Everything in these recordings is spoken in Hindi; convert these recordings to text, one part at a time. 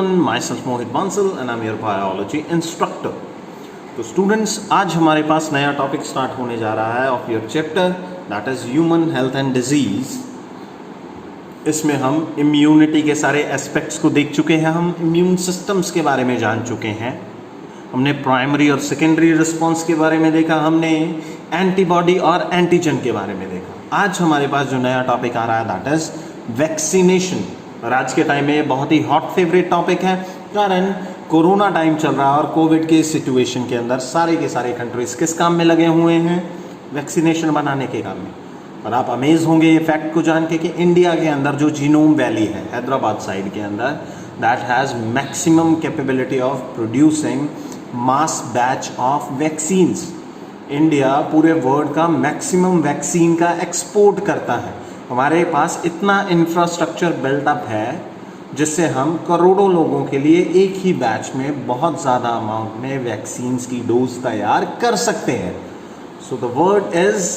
everyone, myself Mohit Bansal and I'm your biology instructor. तो स्टूडेंट्स, आज हमारे पास नया टॉपिक स्टार्ट होने जा रहा है of your chapter that is human health and disease. इसमें हम इम्यूनिटी के सारे एस्पेक्ट्स को देख चुके हैं, हम इम्यून सिस्टम्स के बारे में जान चुके हैं, हमने प्राइमरी और सेकेंडरी रिस्पॉन्स के बारे में देखा, हमने एंटीबॉडी और एंटीजन के बारे में देखा। आज हमारे पास जो नया टॉपिक आ रहा है दैट इज़ वैक्सीनेशन। और आज के टाइम में बहुत ही हॉट फेवरेट टॉपिक है, कारण कोरोना टाइम चल रहा है और कोविड के सिचुएशन के अंदर सारे के सारे कंट्रीज किस काम में लगे हुए हैं? वैक्सीनेशन बनाने के काम में। और आप अमेज होंगे ये फैक्ट को जान के कि इंडिया के अंदर जो जीनोम वैली है हैदराबाद साइड के अंदर, that has maximum capability of producing mass batch of vaccines. India पूरे वर्ल्ड का मैक्सिमम वैक्सीन का एक्सपोर्ट करता है। हमारे पास इतना इंफ्रास्ट्रक्चर बिल्टअप है जिससे हम करोड़ों लोगों के लिए एक ही बैच में बहुत ज़्यादा अमाउंट में वैक्सीन्स की डोज तैयार कर सकते हैं। So the world is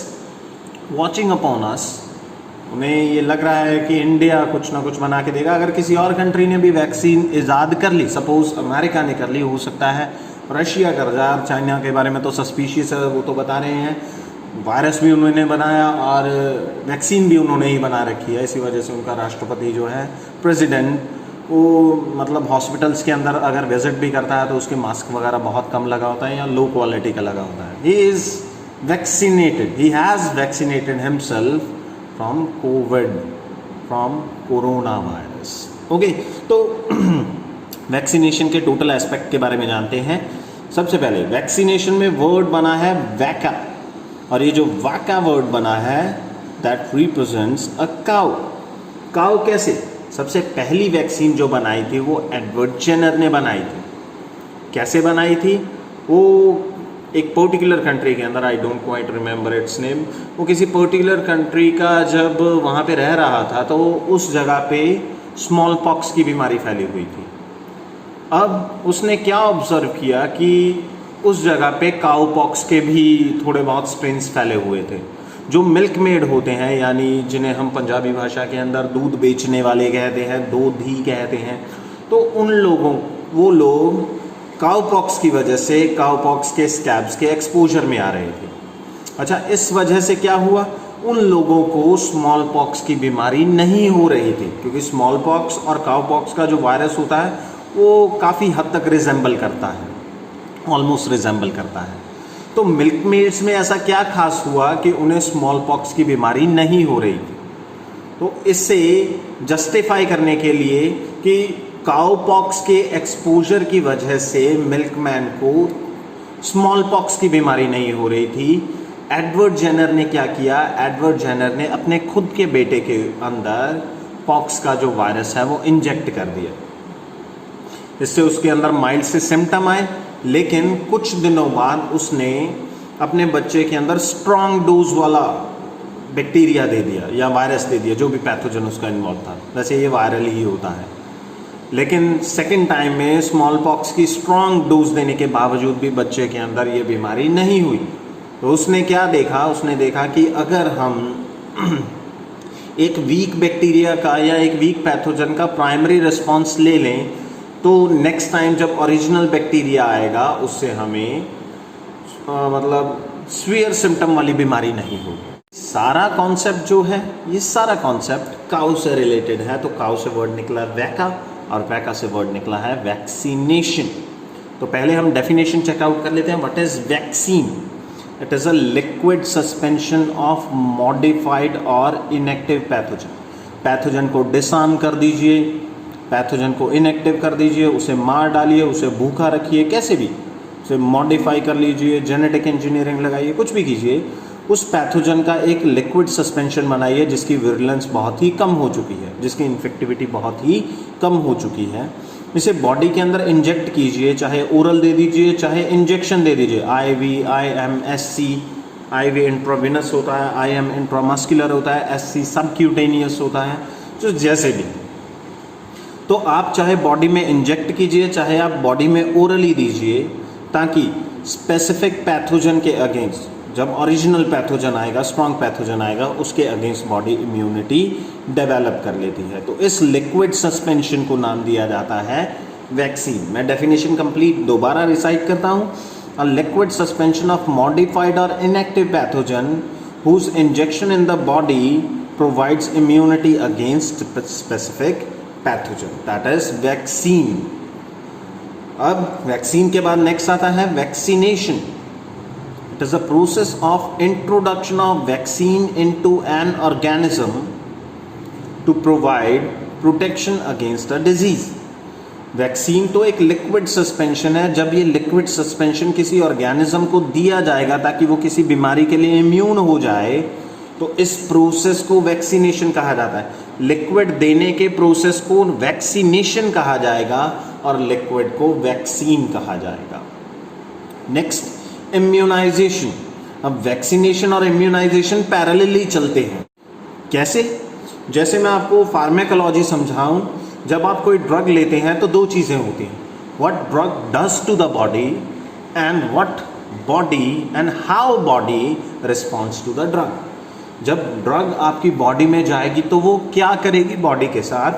watching upon us. उन्हें ये लग रहा है कि इंडिया कुछ ना कुछ बना के देगा। अगर किसी और कंट्री ने भी वैक्सीन ईजाद कर ली, सपोज अमेरिका ने कर ली, हो सकता है रशिया कर जाए, चाइना के बारे में तो सस्पिशियस है, वो तो बता रहे हैं वायरस भी उन्होंने बनाया और वैक्सीन भी उन्होंने ही बना रखी है। इसी वजह से उनका राष्ट्रपति जो है, प्रेसिडेंट, वो मतलब हॉस्पिटल्स के अंदर अगर विजिट भी करता है तो उसके मास्क वगैरह बहुत कम लगा होता है या लो क्वालिटी का लगा होता है। He is vaccinated, he has vaccinated himself from Covid, from corona virus. Okay, तो वैक्सीनेशन के टोटल एस्पेक्ट के बारे में जानते हैं। सबसे पहले वैक्सीनेशन में वर्ड बना है वैका, और ये जो वाका वर्ड बना है that represents a cow. Cow कैसे? सबसे पहली वैक्सीन जो बनाई थी वो एडवर्ड जेनर ने बनाई थी। कैसे बनाई थी? वो एक पर्टिकुलर कंट्री के अंदर, I don't quite remember it's name, वो किसी पर्टिकुलर कंट्री का जब वहाँ पे रह रहा था तो उस जगह पे स्मॉल पॉक्स की बीमारी फैली हुई थी। अब उसने क्या ऑब्जर्व किया कि उस जगह पे काउ पॉक्स के भी थोड़े बहुत स्ट्रेन्स फैले हुए थे। जो मिल्क मेड होते हैं, यानी जिन्हें हम पंजाबी भाषा के अंदर दूध बेचने वाले कहते हैं, दूधी कहते हैं, तो उन लोगों, वो लोग काउ पॉक्स की वजह से काउ पॉक्स के स्कैब्स के एक्सपोजर में आ रहे थे। अच्छा, इस वजह से क्या हुआ? उन लोगों को स्मॉल पॉक्स की बीमारी नहीं हो रही थी, क्योंकि स्मॉल पॉक्स और काउ पॉक्स का जो वायरस होता है वो काफ़ी हद तक रिजेंबल करता है, ऑलमोस्ट रिजेंबल करता है। तो मिल्क मेड्स में ऐसा क्या खास हुआ कि उन्हें स्मॉल पॉक्स की बीमारी नहीं हो रही थी? तो इससे जस्टिफाई करने के लिए कि काउ पॉक्स के एक्सपोजर की वजह से मिल्कमैन को स्मॉल पॉक्स की बीमारी नहीं हो रही थी, एडवर्ड जेनर ने क्या किया? एडवर्ड जेनर ने अपने खुद के बेटे के अंदर पॉक्स का जो वायरस है वो इंजेक्ट कर दिया। इससे उसके अंदर माइल्ड से सिम्टम आए, लेकिन कुछ दिनों बाद उसने अपने बच्चे के अंदर स्ट्रॉन्ग डोज वाला बैक्टीरिया दे दिया या वायरस दे दिया, जो भी पैथोजन उसका इन्वॉल्व था। वैसे ये वायरल ही होता है, लेकिन सेकेंड टाइम में स्मॉल पॉक्स की स्ट्रॉन्ग डोज देने के बावजूद भी बच्चे के अंदर ये बीमारी नहीं हुई। तो उसने क्या देखा? उसने देखा कि अगर हम एक वीक बैक्टीरिया का या एक वीक पैथोजन का प्राइमरी रिस्पॉन्स ले लें तो नेक्स्ट टाइम जब ओरिजिनल बैक्टीरिया आएगा उससे हमें मतलब स्वीयर सिम्टम वाली बीमारी नहीं होगी। सारा कॉन्सेप्ट जो है, ये सारा कॉन्सेप्ट काउ से रिलेटेड है। तो काउ से वर्ड निकला वैका और वैका से वर्ड निकला है वैक्सीनेशन। तो पहले हम डेफिनेशन चेकआउट कर लेते हैं। What is vaccine? It is a liquid suspension of modified और इनएक्टिव पैथोजन। पैथोजन को डिसआर्म कर दीजिए, पैथोजन को इनएक्टिव कर दीजिए, उसे मार डालिए, उसे भूखा रखिए, कैसे भी उसे मॉडिफाई कर लीजिए, जेनेटिक इंजीनियरिंग लगाइए, कुछ भी कीजिए, उस पैथोजन का एक लिक्विड सस्पेंशन बनाइए जिसकी विरुलेंस बहुत ही कम हो चुकी है, जिसकी इन्फेक्टिविटी बहुत ही कम हो चुकी है। इसे बॉडी के अंदर इंजेक्ट कीजिए, चाहे ओरल दे दीजिए, चाहे इंजेक्शन दे दीजिए। IV, IM, SC, IV intravenous होता है, IM इंट्रामस्कुलर होता है, SC सबक्यूटेनियस होता है, जो जैसे भी। तो आप चाहे बॉडी में इंजेक्ट कीजिए, चाहे आप बॉडी में ओरली दीजिए, ताकि स्पेसिफिक पैथोजन के अगेंस्ट, जब ओरिजिनल पैथोजन आएगा, स्ट्रॉन्ग पैथोजन आएगा, उसके अगेंस्ट बॉडी इम्यूनिटी डेवलप कर लेती है। तो इस लिक्विड सस्पेंशन को नाम दिया जाता है वैक्सीन। मैं डेफिनेशन कंप्लीट दोबारा रिसाइट करता हूँ। A liquid suspension of modified और inactive pathogen whose injection in the body provides immunity against specific pathogen, that is vaccine. अब वैक्सीन के बाद नेक्स्ट आता है vaccination. It is a process of introduction of vaccine into an organism to provide protection against a disease. Vaccine तो एक लिक्विड सस्पेंशन है। जब ये लिक्विड सस्पेंशन किसी ऑर्गेनिज्म को दिया जाएगा ताकि वो किसी बीमारी के लिए इम्यून हो जाए, तो इस प्रोसेस को वैक्सीनेशन कहा जाता है। लिक्विड देने के प्रोसेस को वैक्सीनेशन कहा जाएगा और लिक्विड को वैक्सीन कहा जाएगा। Next, immunisation. अब वैक्सीनेशन और इम्यूनाइजेशन पैरेलली चलते हैं। कैसे? जैसे मैं आपको फार्मेकोलॉजी समझाऊं, जब आप कोई ड्रग लेते हैं तो दो चीज़ें होती हैं, what drug does to the body and what body and how body responds to the drug. जब ड्रग आपकी बॉडी में जाएगी तो वो क्या करेगी बॉडी के साथ,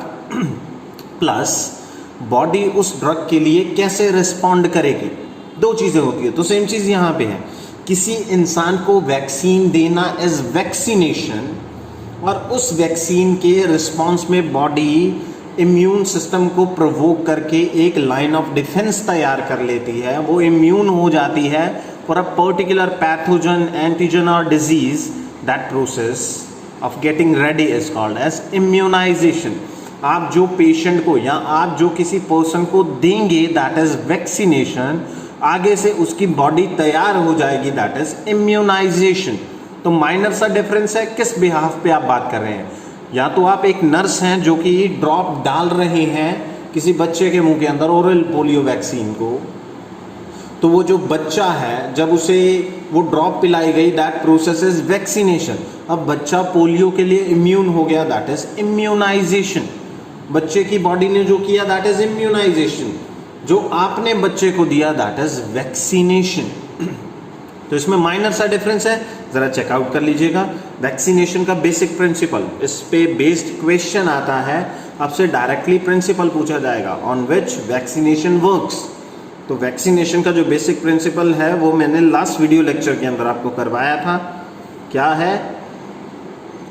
प्लस बॉडी उस ड्रग के लिए कैसे रिस्पॉन्ड करेगी, दो चीज़ें होती है। तो सेम चीज़ यहाँ पे है, किसी इंसान को वैक्सीन देना इज वैक्सीनेशन, और उस वैक्सीन के रिस्पॉन्स में बॉडी इम्यून सिस्टम को प्रोवोक करके एक लाइन ऑफ डिफेंस तैयार कर लेती है, वो इम्यून हो जाती है for a particular pathogen, antigen और disease. That process of getting ready is called as immunisation. आप जो पेशेंट को या आप जो किसी पर्सन को देंगे दैट इज वैक्सीनेशन, आगे से उसकी बॉडी तैयार हो जाएगी, दैट इज इम्यूनाइजेशन। तो माइनर सा डिफरेंस है, किस बिहाफ पे आप बात कर रहे हैं। या तो आप एक नर्स हैं जो कि ड्रॉप डाल रहे हैं किसी बच्चे के मुंह के अंदर ओरल पोलियो वैक्सीन को, तो वो जो बच्चा है जब उसे वो ड्रॉप पिलाई गई, दैट प्रोसेस इज वैक्सीनेशन। अब बच्चा पोलियो के लिए इम्यून हो गया, दैट इज इम्यूनाइजेशन। बच्चे की बॉडी ने जो किया दैट इज इम्यूनाइजेशन। जो आपने बच्चे को दिया दैट इज वैक्सीनेशन। तो इसमें माइनर सा डिफरेंस है, जरा चेकआउट कर लीजिएगा। वैक्सीनेशन का बेसिक प्रिंसिपल, इस पे बेस्ड क्वेश्चन आता है, आपसे डायरेक्टली प्रिंसिपल पूछा जाएगा ऑन विच वैक्सीनेशन वर्क्स। तो वैक्सीनेशन का जो बेसिक प्रिंसिपल है वो मैंने लास्ट वीडियो लेक्चर के अंदर आपको करवाया था। क्या है?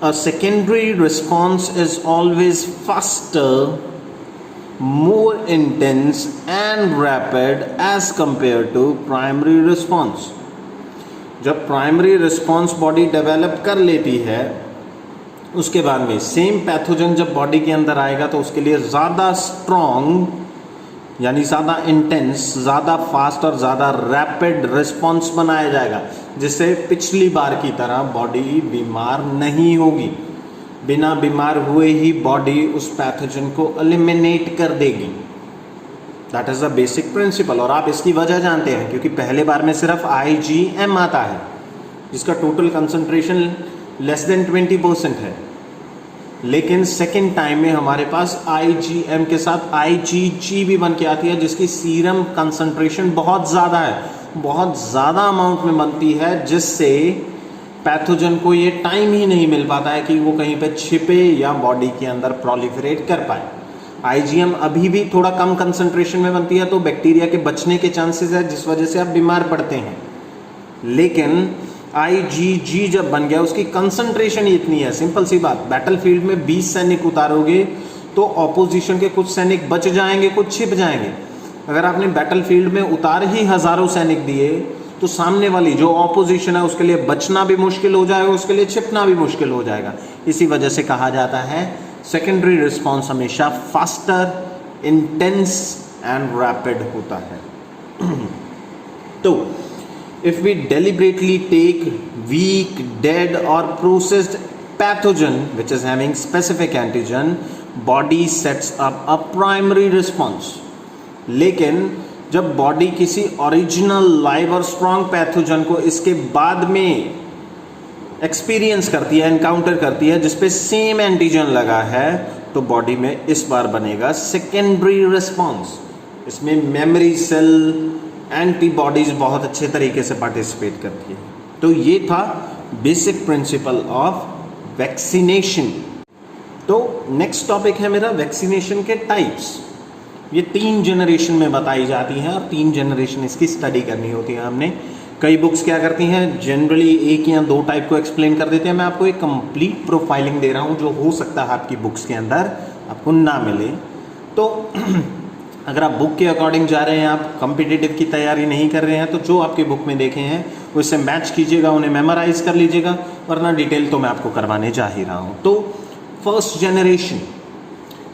A secondary response is always faster, more intense and rapid as compared to primary response। जब प्राइमरी रिस्पॉन्स बॉडी डेवलप कर लेती है, उसके बाद में सेम पैथोजन जब बॉडी के अंदर आएगा तो उसके लिए ज़्यादा स्ट्रॉन्ग यानी ज़्यादा इंटेंस, ज़्यादा फास्ट और ज़्यादा रैपिड रिस्पॉन्स बनाया जाएगा, जिससे पिछली बार की तरह बॉडी बीमार नहीं होगी। बिना बीमार हुए ही बॉडी उस पैथोजन को एलिमिनेट कर देगी। That is the basic principle. और आप इसकी वजह जानते हैं क्योंकि पहले बार में सिर्फ IgM आता है जिसका टोटल कंसंट्रेशन लेस देन 20% है, लेकिन सेकेंड टाइम में हमारे पास IgM के साथ IgG भी बन के आती है जिसकी सीरम कंसंट्रेशन बहुत ज़्यादा है, बहुत ज़्यादा अमाउंट में बनती है, जिससे पैथोजन को ये टाइम ही नहीं मिल पाता है कि वो कहीं पे छिपे या बॉडी के अंदर प्रोलिफरेट कर पाए। IgM अभी भी थोड़ा कम कंसंट्रेशन में बनती है तो बैक्टीरिया के बचने के चांसेस है, जिस वजह से आप बीमार पड़ते हैं। लेकिन IgG जब बन गया, उसकी कंसंट्रेशन ही इतनी है, सिंपल सी बात, बैटलफील्ड में 20 सैनिक उतारोगे तो ऑपोजिशन के कुछ सैनिक बच जाएंगे, कुछ छिप जाएंगे। अगर आपने बैटलफील्ड में उतार ही हज़ारों सैनिक दिए तो सामने वाली जो ऑपोजिशन है उसके लिए बचना भी मुश्किल हो जाएगा, उसके लिए छिपना भी मुश्किल हो जाएगा। इसी वजह से कहा जाता है सेकेंडरी रिस्पॉन्स हमेशा फास्टर, इंटेंस एंड रैपिड होता है। तो if we deliberately take weak, dead और processed pathogen which is having specific antigen, body sets up a primary response. लेकिन जब बॉडी किसी ओरिजिनल लाइव और स्ट्रॉन्ग पैथोजन को इसके बाद में एक्सपीरियंस करती है, एनकाउंटर करती है, जिसपे सेम एंटीजन लगा है, तो बॉडी में इस बार बनेगा सेकेंडरी रिस्पॉन्स। इसमें मेमोरी सेल, एंटीबॉडीज बहुत अच्छे तरीके से पार्टिसिपेट करती है। तो ये था बेसिक प्रिंसिपल ऑफ वैक्सीनेशन। तो नेक्स्ट टॉपिक है मेरा वैक्सीनेशन के टाइप्स। ये 3 जनरेशन में बताई जाती हैं और 3 जनरेशन इसकी स्टडी करनी होती है हमने। कई बुक्स क्या करती हैं, जनरली 1 या 2 टाइप को एक्सप्लेन कर देते हैं। मैं आपको एक कंप्लीट प्रोफाइलिंग दे रहा हूँ जो हो सकता है आपकी बुक्स के अंदर आपको ना मिले। तो अगर आप बुक के अकॉर्डिंग जा रहे हैं, आप कॉम्पिटिटिव की तैयारी नहीं कर रहे हैं, तो जो आपके बुक में देखे हैं उससे मैच कीजिएगा, उन्हें मेमोराइज कर लीजिएगा, वरना डिटेल तो मैं आपको करवाने जा ही रहा हूँ। तो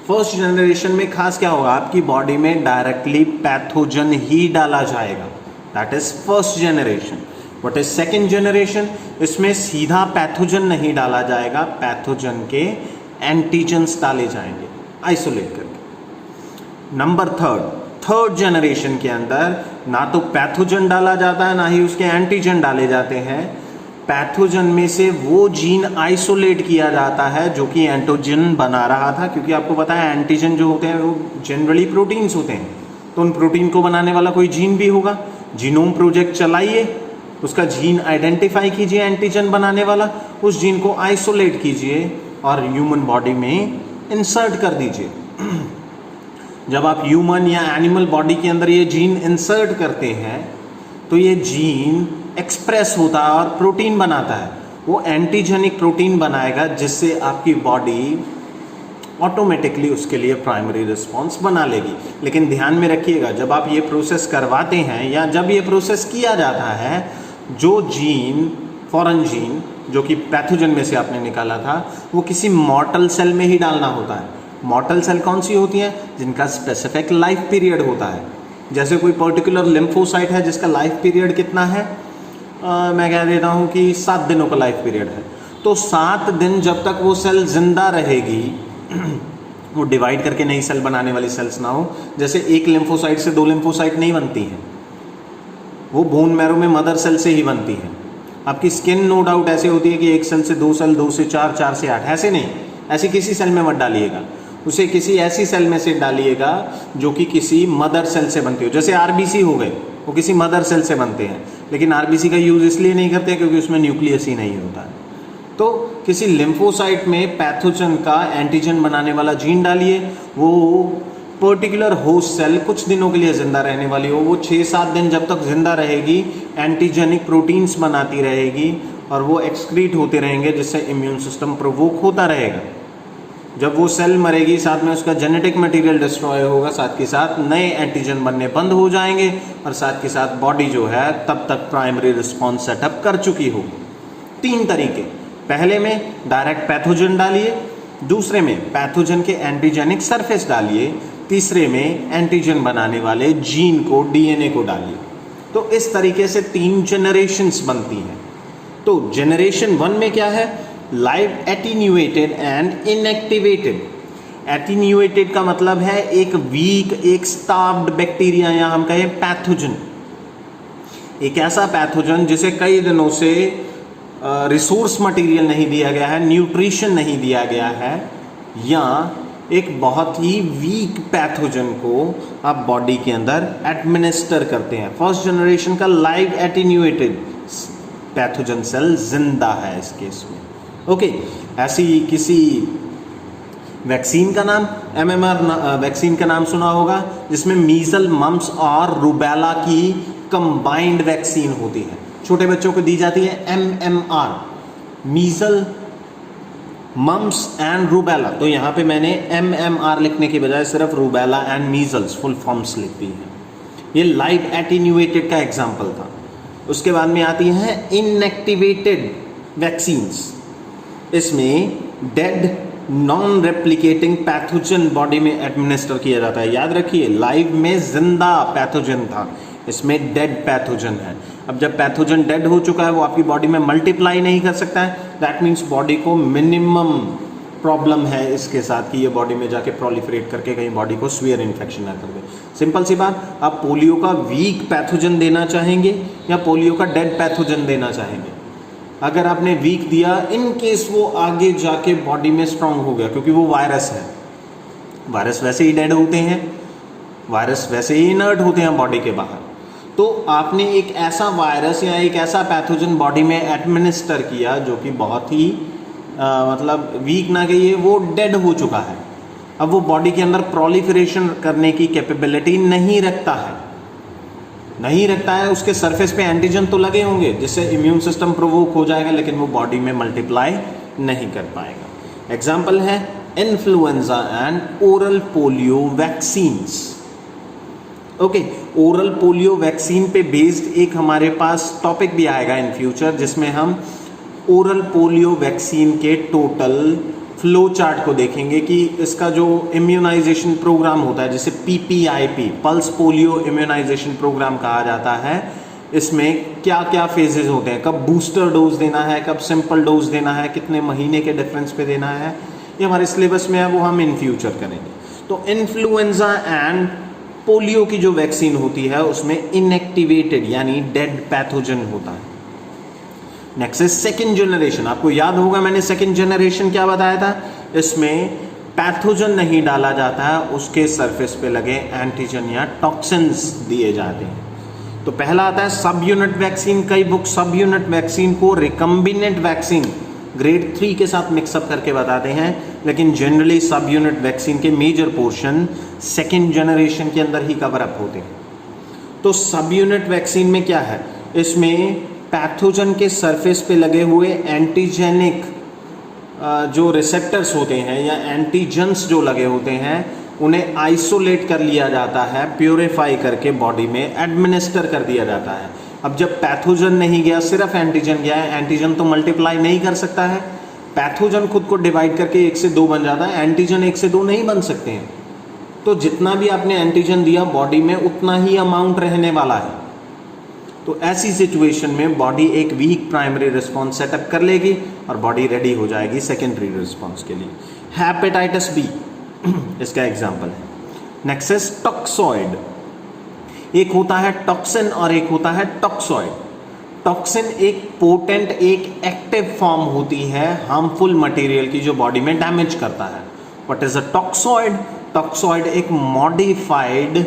फर्स्ट जनरेशन में खास क्या होगा, आपकी बॉडी में डायरेक्टली पैथोजन ही डाला जाएगा, that is first generation. What is second generation, इसमें सीधा पैथोजन नहीं डाला जाएगा, पैथोजन के एंटीजन्स डाले जाएंगे आइसोलेट करके। नंबर थर्ड जनरेशन के अंदर ना तो पैथोजन डाला जाता है ना ही उसके एंटीजन डाले जाते हैं। पैथोजन में से वो जीन आइसोलेट किया जाता है जो कि एंटीजन बना रहा था, क्योंकि आपको पता है एंटीजन जो होते हैं वो जनरली प्रोटीन्स होते हैं, तो उन प्रोटीन को बनाने वाला कोई जीन भी होगा। जीनोम प्रोजेक्ट चलाइए, उसका जीन आइडेंटिफाई कीजिए एंटीजन बनाने वाला, उस जीन को आइसोलेट कीजिए और ह्यूमन बॉडी में इंसर्ट कर दीजिए। जब आप ह्यूमन या एनिमल बॉडी के अंदर ये जीन इंसर्ट करते हैं तो ये जीन एक्सप्रेस होता है और प्रोटीन बनाता है। वो एंटीजेनिक प्रोटीन बनाएगा जिससे आपकी बॉडी ऑटोमेटिकली उसके लिए प्राइमरी रिस्पॉन्स बना लेगी। लेकिन ध्यान में रखिएगा, जब आप ये प्रोसेस करवाते हैं या जब ये प्रोसेस किया जाता है, जो जीन फॉरेन जीन जो कि पैथोजन में से आपने निकाला था वो किसी मॉर्टल सेल में ही डालना होता है। मॉर्टल सेल कौन सी होती हैं, जिनका स्पेसिफिक लाइफ पीरियड होता है। जैसे कोई पर्टिकुलर लिम्फोसाइट है जिसका लाइफ पीरियड कितना है, मैं कह देता हूँ कि 7 दिनों का लाइफ पीरियड है। तो 7 दिन जब तक वो सेल जिंदा रहेगी, वो डिवाइड करके नई सेल बनाने वाली सेल्स ना हो। जैसे एक लिम्फोसाइट से 2 लिम्फोसाइट नहीं बनती हैं, वो बोन मैरो में मदर सेल से ही बनती है। आपकी स्किन नो डाउट ऐसे होती है कि 1 सेल से 2 सेल, 2 से 4, 4 से 8, ऐसे नहीं। ऐसी किसी सेल में मत डालिएगा, उसे किसी ऐसी सेल में से डालिएगा जो कि किसी मदर सेल से बनती हो। जैसे आरबीसी हो गए, वो किसी मदर सेल से बनते हैं, लेकिन आरबीसी का यूज इसलिए नहीं करते क्योंकि उसमें न्यूक्लियस ही नहीं होता है। तो किसी लिम्फोसाइट में पैथोजन का एंटीजन बनाने वाला जीन डालिए, वो पर्टिकुलर होस्ट सेल कुछ दिनों के लिए जिंदा रहने वाली हो, वो 6-7 दिन जब तक जिंदा रहेगी एंटीजेनिक प्रोटीन्स बनाती रहेगी और वो एक्सक्रीट होते रहेंगे, जिससे इम्यून सिस्टम प्रोवोक होता रहेगा। जब वो सेल मरेगी, साथ में उसका जेनेटिक मटेरियल डिस्ट्रॉय होगा, साथ के साथ नए एंटीजन बनने बंद हो जाएंगे और साथ के साथ बॉडी जो है तब तक प्राइमरी रिस्पॉन्स सेटअप कर चुकी होगी। 3 तरीके, पहले में डायरेक्ट पैथोजन डालिए, दूसरे में पैथोजन के एंटीजेनिक सरफेस डालिए, तीसरे में एंटीजन बनाने वाले जीन को, डीएनए को डालिए। तो इस तरीके से 3 जनरेशन्स बनती हैं। तो जनरेशन 1 में क्या है, live attenuated and inactivated. Attenuated का मतलब है एक वीक, एक स्टार्व्ड बैक्टीरिया या हम कहें पैथोजन, एक ऐसा पैथोजन जिसे कई दिनों से रिसोर्स मटेरियल नहीं दिया गया है, न्यूट्रिशन नहीं दिया गया है, या एक बहुत ही वीक पैथोजन को आप बॉडी के अंदर एडमिनिस्टर करते हैं। फर्स्ट जनरेशन का लाइव एटीन्यूएटेड पैथोजन सेल जिंदा है इस केस में। ओके, ऐसी किसी वैक्सीन का नाम, एमएमआर वैक्सीन का नाम सुना होगा, जिसमें मीजल, मम्स और रूबेला की कंबाइंड वैक्सीन होती है। छोटे बच्चों को दी जाती है एमएमआर, मीजल, मम्स एंड रूबेला। तो यहाँ पे मैंने एमएमआर लिखने के बजाय सिर्फ rubella and measles full forms लिख दी है। ये लाइव एटीन्यूएटेड का एग्जाम्पल था। उसके बाद में आती है इनएक्टिवेटेड वैक्सीन्स। इसमें dead non replicating pathogen body में एडमिनिस्टर किया जाता है। याद रखिए, लाइव में जिंदा पैथोजन था, इसमें डेड पैथोजन है। अब जब पैथोजन डेड हो चुका है, वो आपकी बॉडी में मल्टीप्लाई नहीं कर सकता है, दैट मीन्स बॉडी को मिनिमम प्रॉब्लम है इसके साथ कि ये बॉडी में जाके प्रोलिफरेट करके कहीं बॉडी को स्वीयर इन्फेक्शन ना कर दे। सिंपल सी बात, आप पोलियो का वीक पैथोजन देना चाहेंगे या पोलियो का डेड पैथोजन देना चाहेंगे? अगर आपने वीक दिया, इन केस वो आगे जाके बॉडी में स्ट्रांग हो गया, क्योंकि वो वायरस है, वायरस वैसे ही डेड होते हैं, वायरस वैसे ही इनर्ट होते हैं बॉडी के बाहर, तो आपने एक ऐसा वायरस या एक ऐसा पैथोजन बॉडी में एडमिनिस्टर किया जो कि बहुत ही मतलब वीक ना कहिए, वो डेड हो चुका है। अब वो बॉडी के अंदर प्रोलिफरेशन करने की कैपेबिलिटी नहीं रखता है, उसके सरफेस पे एंटीजन तो लगे होंगे जिससे इम्यून सिस्टम प्रोवोक हो जाएगा, लेकिन वो बॉडी में मल्टीप्लाई नहीं कर पाएगा। एग्जाम्पल है influenza and oral polio vaccines. Okay, oral polio vaccine पे बेस्ड एक हमारे पास टॉपिक भी आएगा इन फ्यूचर, जिसमें हम ओरल पोलियो वैक्सीन के टोटल फ्लो चार्ट को देखेंगे कि इसका जो इम्यूनाइजेशन प्रोग्राम होता है, जिसे PPIP pulse polio immunisation programme कहा जाता है, इसमें क्या क्या फेजेस होते हैं, कब बूस्टर डोज देना है, कब सिंपल डोज देना है, कितने महीने के डिफरेंस पे देना है, ये हमारे सिलेबस में है, वो हम इन फ्यूचर करेंगे। तो इन्फ्लुएंजा एंड पोलियो की जो वैक्सीन होती है उसमें इनएक्टिवेटेड यानी डेड पैथोजन होता है। Next is second generation. आपको याद होगा मैंने सेकेंड जनरेशन क्या बताया था, इसमें पैथोजन नहीं डाला जाता है, उसके सरफेस पे लगे एंटीजन या टॉक्सिन्स दिए जाते हैं। तो पहला आता है सब यूनिट वैक्सीन। कई बुक सब यूनिट वैक्सीन को रिकम्बिनेंट वैक्सीन ग्रेड 3 के साथ मिक्सअप करके बताते हैं, लेकिन जनरली सब यूनिट वैक्सीन के मेजर पोर्शन सेकेंड जनरेशन के अंदर ही कवर अप होते हैं। तो सब यूनिट वैक्सीन में क्या है, इसमें पैथोजन के सरफेस पे लगे हुए एंटीजेनिक जो रिसेप्टर्स होते हैं या एंटीजन्स जो लगे होते हैं उन्हें आइसोलेट कर लिया जाता है, प्योरीफाई करके बॉडी में एडमिनिस्टर कर दिया जाता है। अब जब पैथोजन नहीं गया, सिर्फ एंटीजन गया है, एंटीजन तो मल्टीप्लाई नहीं कर सकता है, पैथोजन खुद को डिवाइड करके 1 से 2 बन जाता है, एंटीजन 1 से 2 नहीं बन सकते हैं। तो जितना भी आपने एंटीजन दिया बॉडी में उतना ही अमाउंट रहने वाला है। तो ऐसी सिचुएशन में बॉडी एक वीक प्राइमरी रिस्पॉन्स सेटअप कर लेगी और बॉडी रेडी हो जाएगी सेकेंडरी रिस्पॉन्स के लिए। हेपेटाइटिस बी इसका एग्जाम्पल है। Next is toxoid. एक होता है टॉक्सिन और एक होता है टॉक्सॉइड। टॉक्सिन एक पोटेंट, एक एक्टिव फॉर्म होती है हार्मफुल मटेरियल की जो बॉडी में डैमेज करता है। What is a toxoid? Toxoid एक मॉडिफाइड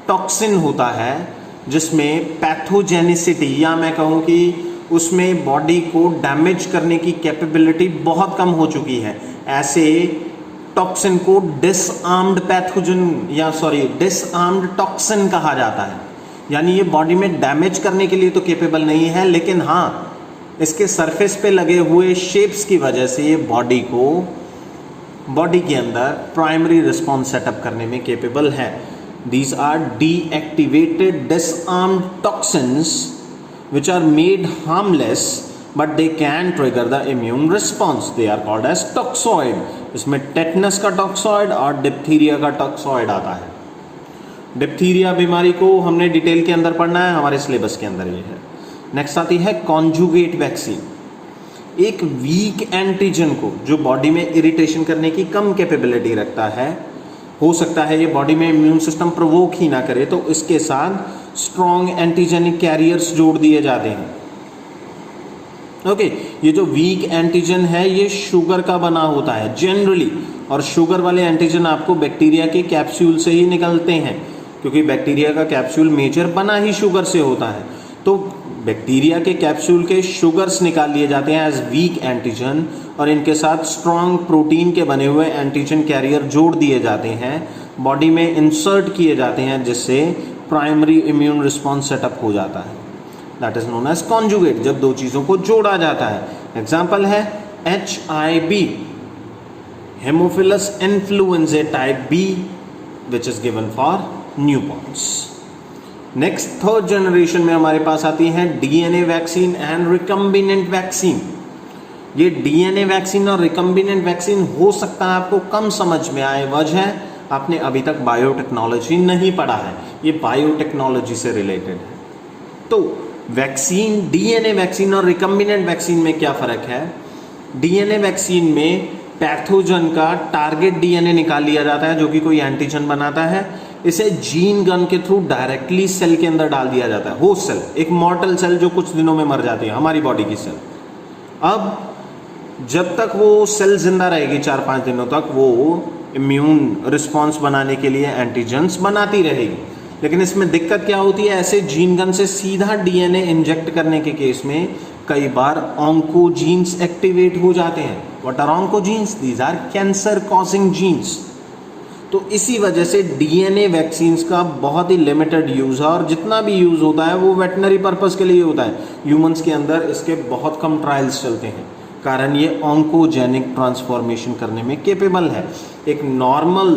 टॉक्सिन होता है जिसमें पैथोजेनिसिटी या मैं कहूँ कि उसमें बॉडी को डैमेज करने की कैपेबिलिटी बहुत कम हो चुकी है। ऐसे टॉक्सिन को डिसआर्म्ड पैथोजन या डिसआर्म्ड टॉक्सिन कहा जाता है। यानी ये बॉडी में डैमेज करने के लिए तो केपेबल नहीं है, लेकिन हाँ इसके सरफेस पे लगे हुए शेप्स की वजह से ये बॉडी के अंदर प्राइमरी रिस्पॉन्स सेटअप करने में केपेबल है। These are deactivated disarmed toxins which are made harmless but they can trigger the immune response. They are called as toxoid. इसमें टेटनस का टॉक्सॉइड और डिप्थीरिया का टॉक्सॉइड आता है। डिप्थीरिया बीमारी को हमने डिटेल के अंदर पढ़ना है, हमारे सिलेबस के अंदर ये है। नेक्स्ट आती है कॉन्जुगेट वैक्सीन। एक वीक एंटीजन को जो बॉडी में इरिटेशन करने की कम कैपेबिलिटी रखता है, हो सकता है ये बॉडी में इम्यून सिस्टम प्रोवोक ही ना करे, तो इसके साथ स्ट्रॉन्ग एंटीजेनिक कैरियर्स जोड़ दिए जाते हैं। ओके, ये जो वीक एंटीजन है ये शुगर का बना होता है जनरली, और शुगर वाले एंटीजन आपको बैक्टीरिया के कैप्सूल से ही निकलते हैं, क्योंकि बैक्टीरिया का कैप्सूल मेजर बना ही शुगर से होता है। तो बैक्टीरिया के कैप्सूल के शुगर्स निकाल लिए जाते हैं एज वीक एंटीजन, और इनके साथ स्ट्रॉन्ग प्रोटीन के बने हुए एंटीजन कैरियर जोड़ दिए जाते हैं, बॉडी में इंसर्ट किए जाते हैं, जिससे प्राइमरी इम्यून रिस्पॉन्स सेटअप हो जाता है। That is known as conjugate, जब दो चीज़ों को जोड़ा जाता है। एग्जाम्पल है HIV, Haemophilus influenza type B, which is given for newborn's. Next third generation में हमारे पास आती है DNA vaccine and recombinant vaccine. ये DNA वैक्सीन और रिकम्बिनेंट वैक्सीन हो सकता है आपको कम समझ में आए, वजह आपने अभी तक बायोटेक्नोलॉजी नहीं पढ़ा है, ये बायोटेक्नोलॉजी से रिलेटेड है। तो वैक्सीन, DNA वैक्सीन और रिकम्बिनेंट वैक्सीन में क्या फ़र्क है? DNA वैक्सीन में पैथोजन का टारगेट DNA निकाल लिया जाता है जो कि कोई एंटीजन बनाता है, इसे जीन गन के थ्रू डायरेक्टली सेल के अंदर डाल दिया जाता है। होस्ट सेल, एक मॉर्टल सेल जो कुछ दिनों में मर जाती है, हमारी बॉडी की सेल। अब जब तक वो सेल जिंदा रहेगी 4-5 दिनों तक, वो इम्यून रिस्पॉन्स बनाने के लिए एंटीजन्स बनाती रहेगी। लेकिन इसमें दिक्कत क्या होती है, ऐसे जीन गन से सीधा DNA इंजेक्ट करने के केस में कई बार ऑन्कोजीन्स एक्टिवेट हो जाते हैं। What are oncogenes? These are cancer causing genes. तो इसी वजह से डीएनए वैक्सीन्स का बहुत ही लिमिटेड यूज़ है, और जितना भी यूज़ होता है वो वेटनरी पर्पस के लिए होता है। ह्यूमंस के अंदर इसके बहुत कम ट्रायल्स चलते हैं, कारण ये ऑन्कोजेनिक ट्रांसफॉर्मेशन करने में केपेबल है। एक नॉर्मल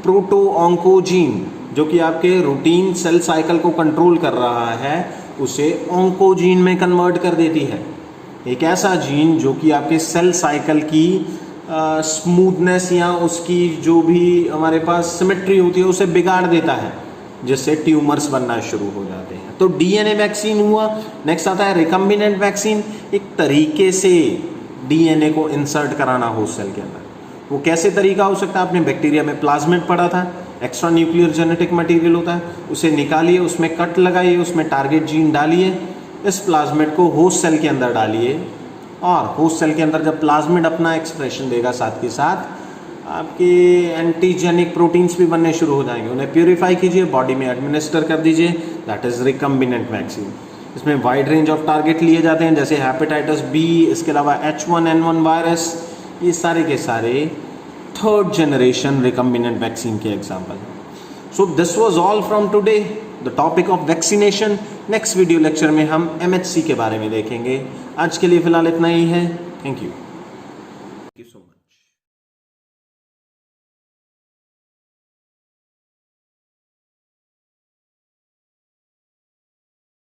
प्रोटो ऑन्कोजीन जो कि आपके रूटीन सेल साइकिल को कंट्रोल कर रहा है, उसे ऑन्कोजीन में कन्वर्ट कर देती है। एक ऐसा जीन जो कि आपके सेल साइकिल की स्मूथनेस या उसकी जो भी हमारे पास सिमेट्री होती है उसे बिगाड़ देता है, जिससे ट्यूमर्स बनना शुरू हो जाते हैं। तो डीएनए वैक्सीन हुआ। नेक्स्ट आता है रिकम्बिनेंट वैक्सीन। एक तरीके से डीएनए को इंसर्ट कराना होस्ट सेल के अंदर। वो कैसे तरीका हो सकता है? आपने बैक्टीरिया में प्लाज्मिड पढ़ा था, एक्स्ट्रा न्यूक्लियर जेनेटिक मटेरियल होता है, उसे निकालिए, उसमें कट लगाइए, उसमें टारगेट जीन डालिए, इस प्लाज्मिड को होस्ट सेल के अंदर डालिए, और होस्ट सेल के अंदर जब प्लाज्मिड अपना एक्सप्रेशन देगा, साथ के साथ आपके एंटीजेनिक प्रोटीन्स भी बनने शुरू हो जाएंगे। उन्हें प्योरीफाई कीजिए, बॉडी में एडमिनिस्टर कर दीजिए, दैट इज़ रिकम्बिनेंट वैक्सीन। इसमें वाइड रेंज ऑफ टारगेट लिए जाते हैं, जैसे हेपेटाइटिस बी, इसके अलावा H1N1 वायरस, ये सारे के सारे थर्ड जनरेशन रिकम्बिनेंट वैक्सीन के एग्जाम्पल हैं। So this was all from today, the topic of vaccination. Next video lecture में हम MHC के बारे में देखेंगे। आज के लिए फ़िलहाल इतना ही है। Thank you.